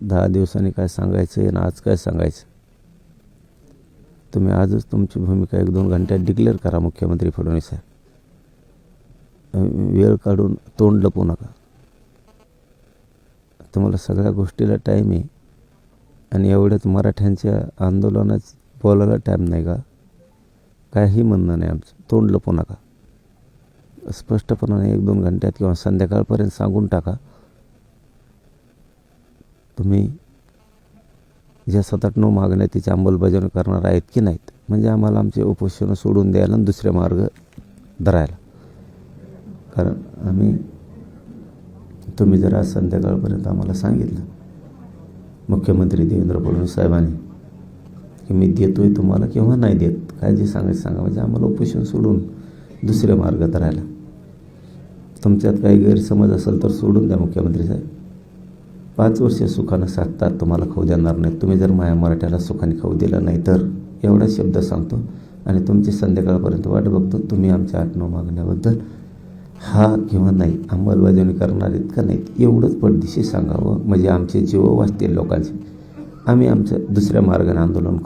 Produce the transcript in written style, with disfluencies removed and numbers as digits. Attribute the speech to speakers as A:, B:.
A: 10 दिवसांनी काय सांगायचं आहे आणि आज काय सांगायचं. तुम्ही आजच तुमची भूमिका 1-2 घंट्यात डिक्लेअर करा मुख्यमंत्री फडणवीस साहेब. वेळ काढून तोंड लपवू नका. तुम्हाला सगळ्या गोष्टीला टाईम आहे आणि एवढ्याच मराठ्यांच्या आंदोलनात बोलायला टाईम नाही का? काही म्हणणं नाही आमचं. तोंड लपवू नका. स्पष्टपणाने 1-2 घंट्यात किंवा संध्याकाळपर्यंत सांगून टाका. तुम्ही ज्या 7-8-9 मागण्या तिची अंमलबजावणी करणार आहेत की नाहीत, म्हणजे आम्हाला आमचे उपोषण सोडून द्यायला आणि दुसरे मार्ग धरायला. कारण तुम्ही जर आज संध्याकाळपर्यंत आम्हाला सांगितलं मुख्यमंत्री देवेंद्र फडणवीस साहेबांनी की मी देतोय तुम्हाला किंवा नाही देत, काय जे सांगायचं सांगा, म्हणजे आम्हाला उपोषण सोडून दुसरे मार्ग धरायला. तुमच्यात काही गैरसमज असेल तर सोडून द्या मुख्यमंत्री साहेब. 5 वर्ष सुखानं साधतात, तुम्हाला खाऊ देणार नाही. तुम्ही जर माया मराठ्याला सुखाने खाऊ दिलं नाही तर, एवढा शब्द सांगतो आणि तुमची संध्याकाळपर्यंत वाट बघतो. तुम्ही आमच्या 8-9 मागण्याबद्दल हा किंवा नाही अंमलबजावणी करणार आहेत का नाहीत एवढंच पटदिशी सांगावं, म्हणजे आमचे जीव वाचतील लोकांचे. आम्ही आमच्या दुसऱ्या मार्गाने आंदोलन करू.